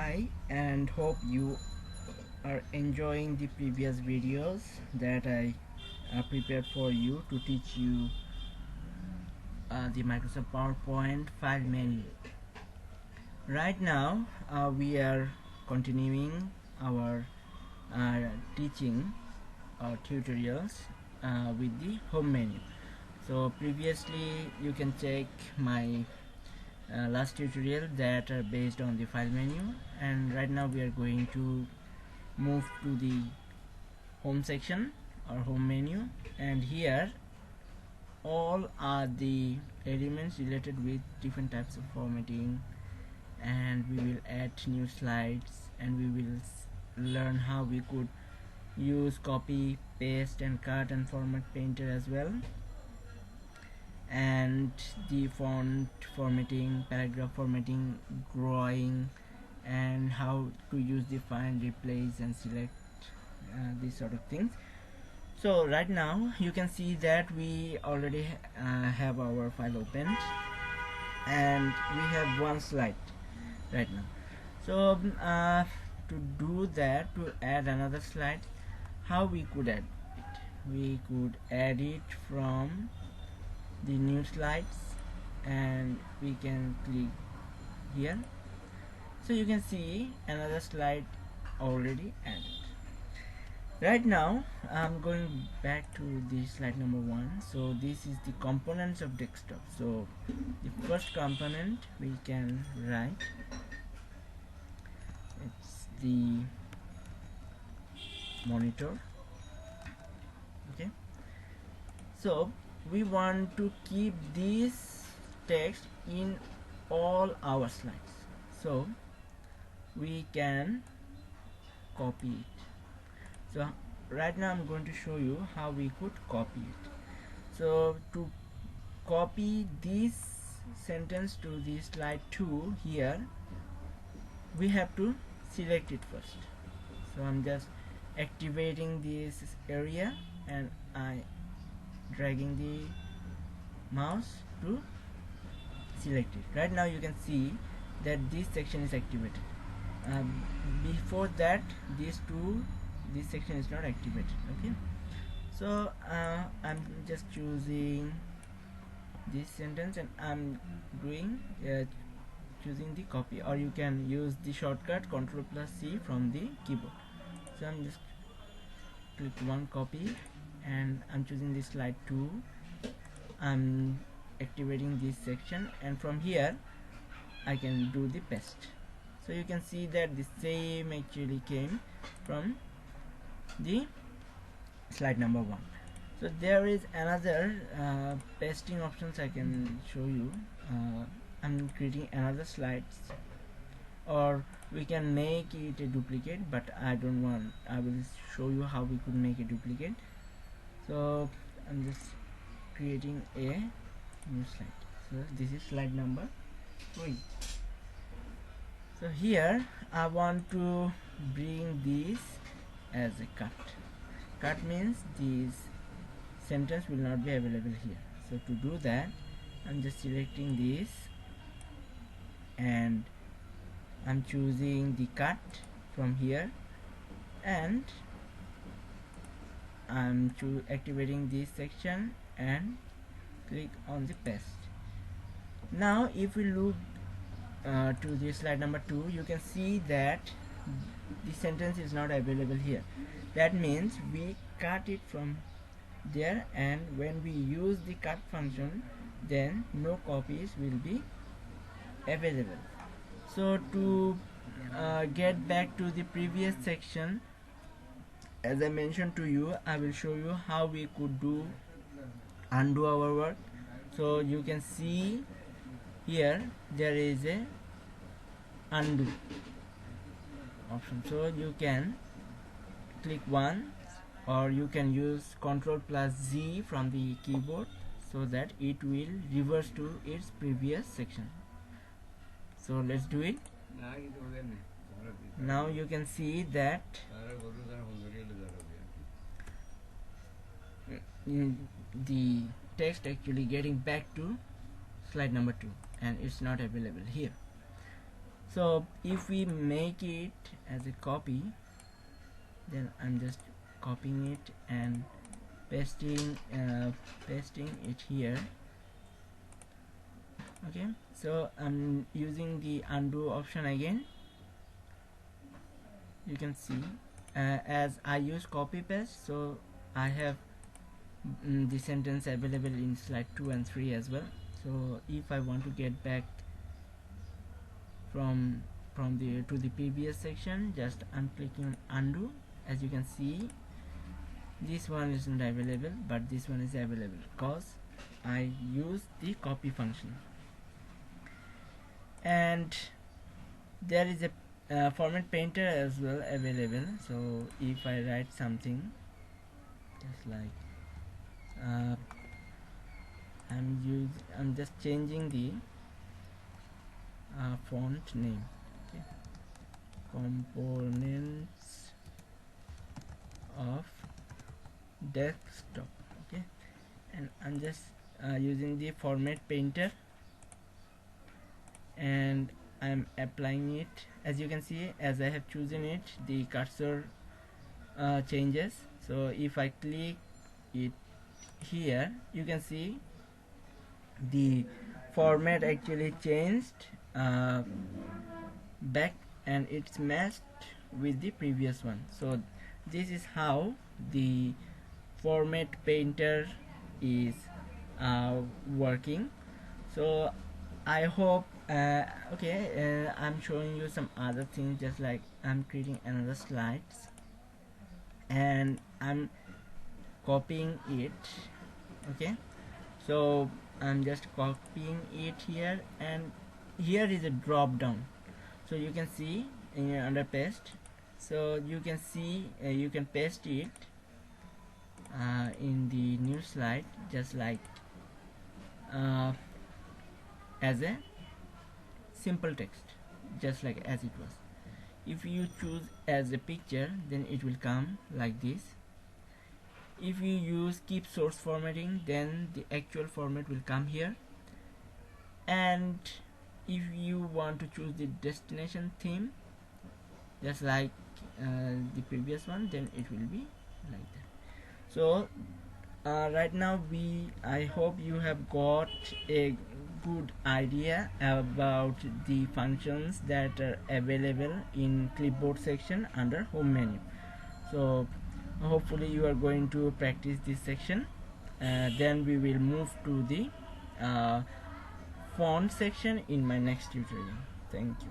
Hi, and hope you are enjoying the previous videos that I prepared for you to teach you the Microsoft PowerPoint file menu. Right now we are continuing our teaching tutorials with the home menu. So previously you can check my last tutorial that are based on the file menu, and right now we are going to move to the home section or home menu, and here all are the elements related with different types of formatting, and we will add new slides, and we will learn how we could use copy, paste and cut and format painter as well, and the font formatting, paragraph formatting, drawing, and how to use the find, replace and select, these sort of things. So right now you can see that we already have our file opened, and we have one slide right now. So to do that, to add another slide, how we could add it? We could add it from the new slides, and we can click here. So you can see another slide already added. Right now I'm going back to the slide number 1. So this is the components of desktop. So the first component we can write, it's the monitor. Okay, so we want to keep this text in all our slides, so we can copy it. So right now I'm going to show you how we could copy it. So to copy this sentence to the slide 2 here, we have to select it first. So I'm just activating this area, and I dragging the mouse to select it. Right now you can see that this section is activated. Before that, this section is not activated. Okay, so I'm just choosing this sentence, and I'm doing choosing the copy, or you can use the shortcut Ctrl+C from the keyboard. So I'm just click one copy, and I'm choosing this slide 2. I'm activating this section, and from here I can do the paste. So you can see that the same actually came from the slide number 1. So there is another pasting options I can show you. I'm creating another slides, or we can make it a duplicate, but I don't want. I will show you how we could make a duplicate. So I'm just creating a new slide. So this is slide number 3. So here I want to bring this as a cut. Cut means this sentence will not be available here. So to do that, I'm just selecting this, and I'm choosing the cut from here, and I'm activating this section and click on the paste. Now if we look to the slide number 2, you can see that the sentence is not available here. That means we cut it from there, and when we use the cut function, then no copies will be available. So to get back to the previous section, as I mentioned to you, I will show you how we could undo our work. So you can see here there is a undo option. So you can click one, or you can use Ctrl+Z from the keyboard, so that it will reverse to its previous section. So let's do it. Now you can see that the text actually getting back to slide number 2, and it's not available here. So if we make it as a copy, then I'm just copying it and pasting it here. Okay, so I'm using the undo option again. You can see as I use copy paste, so I have the sentence available in slide 2 and 3 as well. So if I want to get back from the to the previous section, just I'm clicking on undo. As you can see, this one isn't available, but this one is available because I use the copy function. And there is a format painter as well available. So if I write something just like I'm just changing the font name. Okay. Components of desktop. Okay, and I'm just using the format painter and I'm applying it. As you can see, as I have chosen it, the cursor changes. So if I click it here, you can see the format actually changed back and it's matched with the previous one. So this is how the format painter is working. So I hope I'm showing you some other things, just like I'm creating another slides and I'm copying it. Okay, so I'm just copying it here, and here is a drop down, so you can see under paste, so you can see you can paste it in the new slide, just like as a simple text, just like as it was. If you choose as a picture, then it will come like this. If you use keep source formatting, then the actual format will come here. And if you want to choose the destination theme, just like the previous one, then it will be like that. So right now I hope you have got a good idea about the functions that are available in clipboard section under home menu. So hopefully you are going to practice this section. Then we will move to the font section in my next tutorial. Thank you.